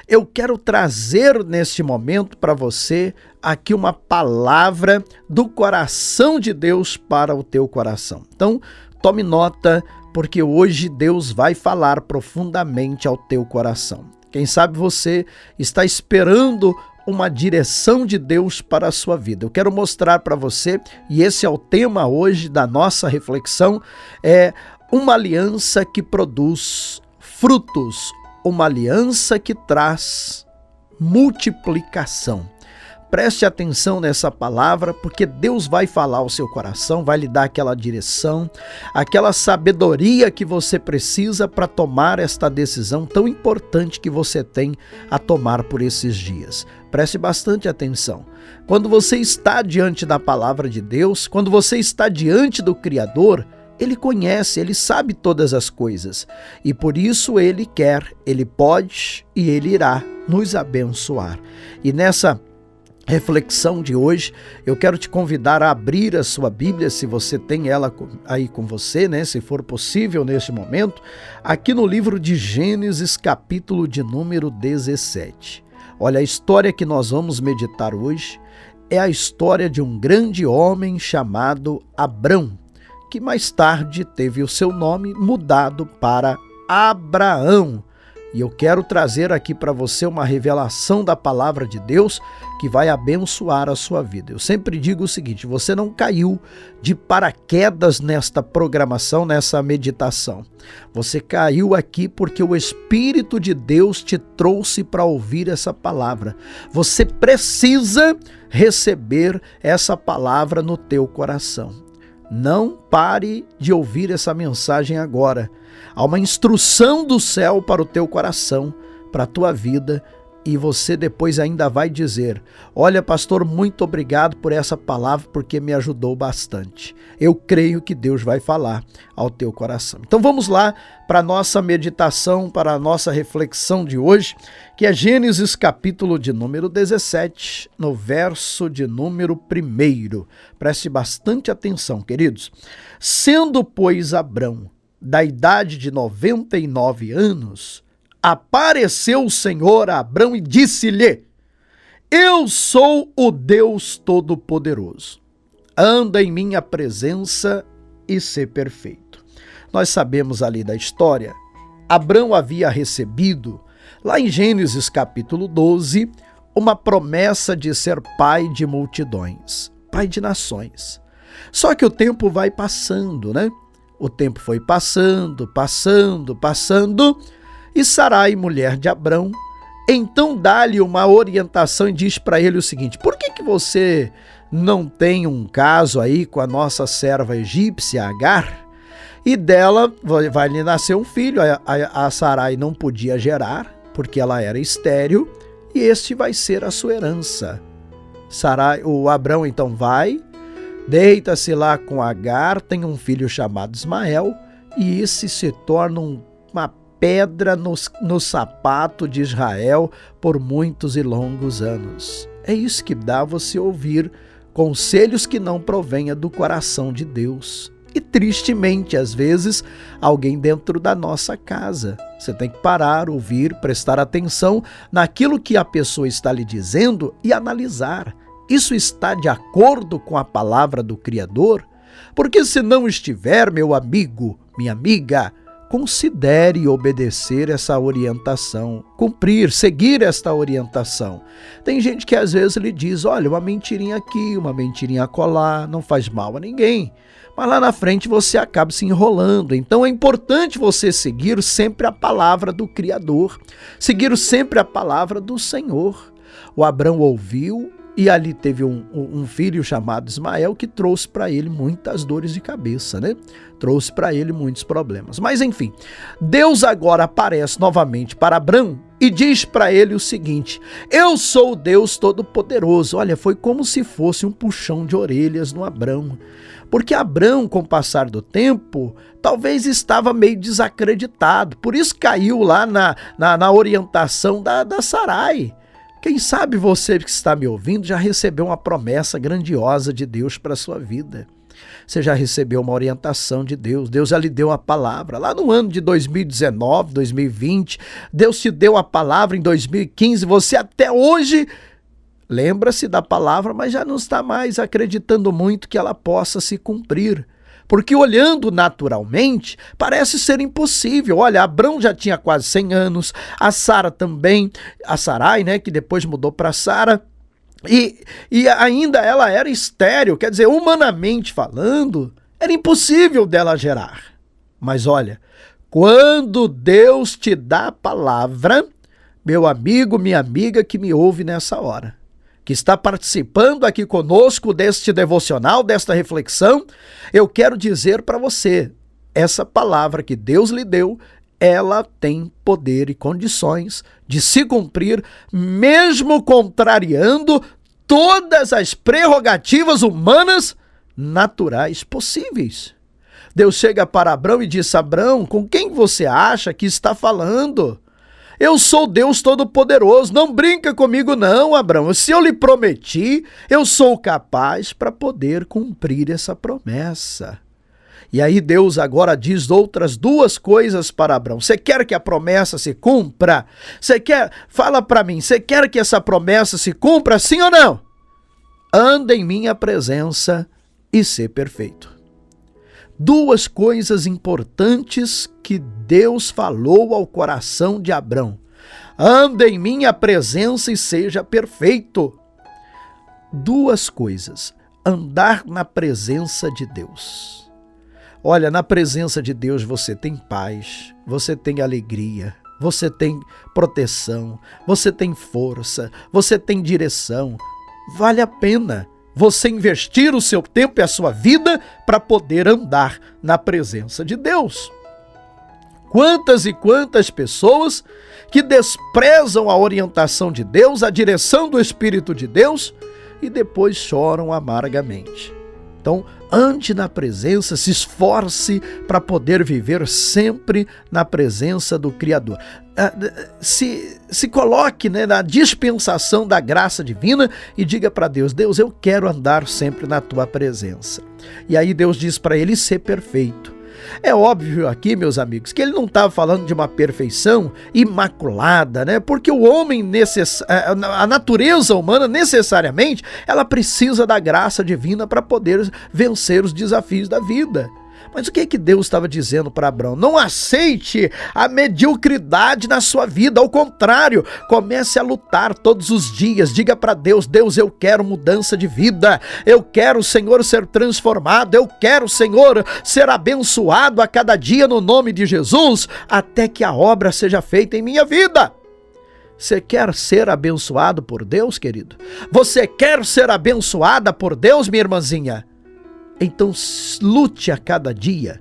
eu quero trazer neste momento para você aqui uma palavra do coração de Deus para o teu coração. Então, tome nota, porque hoje Deus vai falar profundamente ao teu coração. Quem sabe você está esperando uma direção de Deus para a sua vida. Eu quero mostrar para você, e esse é o tema hoje da nossa reflexão, é uma aliança que produz frutos, uma aliança que traz multiplicação. Preste atenção nessa palavra, porque Deus vai falar ao seu coração, vai lhe dar aquela direção, aquela sabedoria que você precisa para tomar esta decisão tão importante que você tem a tomar por esses dias. Preste bastante atenção. Quando você está diante da palavra de Deus, quando você está diante do Criador, Ele conhece, Ele sabe todas as coisas. E por isso Ele quer, Ele pode e Ele irá nos abençoar. E nessa reflexão de hoje, eu quero te convidar a abrir a sua Bíblia, se você tem ela aí com você, né? Se for possível neste momento, aqui no livro de Gênesis, capítulo de número 17. Olha, a história que nós vamos meditar hoje é a história de um grande homem chamado Abrão, que mais tarde teve o seu nome mudado para Abraão. E eu quero trazer aqui para você uma revelação da palavra de Deus que vai abençoar a sua vida. Eu sempre digo o seguinte: você não caiu de paraquedas nesta programação, nessa meditação. Você caiu aqui porque o Espírito de Deus te trouxe para ouvir essa palavra. Você precisa receber essa palavra no teu coração. Não pare de ouvir essa mensagem agora. Há uma instrução do céu para o teu coração, para a tua vida, e você depois ainda vai dizer: olha, pastor, muito obrigado por essa palavra, porque me ajudou bastante. Eu creio que Deus vai falar ao teu coração. Então vamos lá para a nossa meditação, para a nossa reflexão de hoje, que é Gênesis capítulo de número 17, no verso de número 1. Preste bastante atenção, queridos. Sendo, pois, Abrão da idade de 99 anos, apareceu o Senhor a Abrão e disse-lhe: eu sou o Deus Todo-Poderoso. Anda em minha presença e sê perfeito. Nós sabemos ali da história, Abrão havia recebido, lá em Gênesis capítulo 12, uma promessa de ser pai de multidões, pai de nações. Só que o tempo vai passando, né? O tempo foi passando, e Sarai, mulher de Abrão, então dá-lhe uma orientação e diz para ele o seguinte: por que você não tem um caso aí com a nossa serva egípcia, Agar? E dela vai lhe nascer um filho. A Sarai não podia gerar, porque ela era estéril, e este vai ser a sua herança. O Abrão então vai, deita-se lá com Agar, tem um filho chamado Ismael, e esse se torna uma pedra no sapato de Israel por muitos e longos anos. É isso que dá você ouvir conselhos que não provenham do coração de Deus. E tristemente, às vezes, alguém dentro da nossa casa. Você tem que parar, ouvir, prestar atenção naquilo que a pessoa está lhe dizendo e analisar. Isso está de acordo com a palavra do Criador? Porque se não estiver, meu amigo, minha amiga, considere obedecer essa orientação, cumprir, seguir esta orientação. Tem gente que às vezes lhe diz: olha, uma mentirinha aqui, uma mentirinha acolá, não faz mal a ninguém. Mas lá na frente você acaba se enrolando. Então é importante você seguir sempre a palavra do Criador, seguir sempre a palavra do Senhor. O Abrão ouviu, e ali teve um filho chamado Ismael que trouxe para ele muitas dores de cabeça, né? Trouxe para ele muitos problemas. Mas enfim, Deus agora aparece novamente para Abrão e diz para ele o seguinte: eu sou o Deus Todo-Poderoso. Olha, foi como se fosse um puxão de orelhas no Abrão. Porque Abrão, com o passar do tempo, talvez estava meio desacreditado. Por isso caiu lá na orientação da Sarai. Quem sabe você que está me ouvindo já recebeu uma promessa grandiosa de Deus para a sua vida. Você já recebeu uma orientação de Deus, Deus já lhe deu a palavra. Lá no ano de 2019, 2020, Deus te deu a palavra em 2015, você até hoje lembra-se da palavra, mas já não está mais acreditando muito que ela possa se cumprir. Porque olhando naturalmente, parece ser impossível. Olha, Abrão já tinha quase 100 anos, a Sara também, a Sarai, né, que depois mudou para Sara, e ainda ela era estéril, quer dizer, humanamente falando, era impossível dela gerar. Mas olha, quando Deus te dá a palavra, meu amigo, minha amiga que me ouve nessa hora, que está participando aqui conosco deste devocional, desta reflexão, eu quero dizer para você, essa palavra que Deus lhe deu, ela tem poder e condições de se cumprir, mesmo contrariando todas as prerrogativas humanas naturais possíveis. Deus chega para Abrão e diz: Abrão, com quem você acha que está falando? Eu sou Deus Todo-Poderoso, não brinca comigo não, Abrão. Se eu lhe prometi, eu sou capaz para poder cumprir essa promessa. E aí Deus agora diz outras duas coisas para Abrão. Você quer que a promessa se cumpra? Fala para mim, você quer que essa promessa se cumpra, sim ou não? Anda em minha presença e ser perfeito. Duas coisas importantes que Deus falou ao coração de Abrão. Anda em minha presença e seja perfeito. Duas coisas. Andar na presença de Deus. Olha, na presença de Deus você tem paz, você tem alegria, você tem proteção, você tem força, você tem direção. Vale a pena você investir o seu tempo e a sua vida para poder andar na presença de Deus. Quantas e quantas pessoas que desprezam a orientação de Deus, a direção do Espírito de Deus e depois choram amargamente. Então, ande na presença, se esforce para poder viver sempre na presença do Criador. Se coloque, né, na dispensação da graça divina e diga para Deus: Deus, eu quero andar sempre na tua presença. E aí Deus diz para ele ser perfeito. É óbvio aqui, meus amigos, que ele não estava falando de uma perfeição imaculada, né? Porque o homem, a natureza humana, necessariamente, ela precisa da graça divina para poder vencer os desafios da vida. Mas o que é que Deus estava dizendo para Abrão? Não aceite a mediocridade na sua vida, ao contrário, comece a lutar todos os dias. Diga para Deus: Deus, eu quero mudança de vida, eu quero, Senhor, ser transformado, eu quero, Senhor, ser abençoado a cada dia no nome de Jesus, até que a obra seja feita em minha vida. Você quer ser abençoado por Deus, querido? Você quer ser abençoada por Deus, minha irmãzinha? Então lute a cada dia,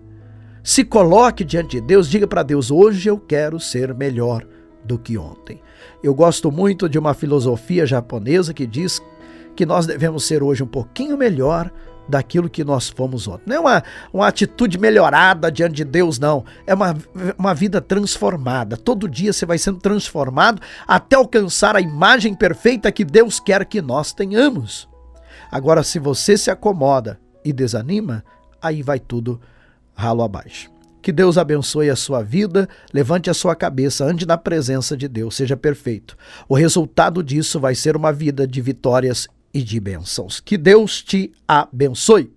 se coloque diante de Deus, diga para Deus: hoje eu quero ser melhor do que ontem. Eu gosto muito de uma filosofia japonesa que diz que nós devemos ser hoje um pouquinho melhor daquilo que nós fomos ontem. Não é uma atitude melhorada diante de Deus, não. É uma vida transformada. Todo dia você vai sendo transformado até alcançar a imagem perfeita que Deus quer que nós tenhamos. Agora, se você se acomoda e desanima, aí vai tudo ralo abaixo. Que Deus abençoe a sua vida, levante a sua cabeça, ande na presença de Deus, seja perfeito. O resultado disso vai ser uma vida de vitórias e de bênçãos. Que Deus te abençoe.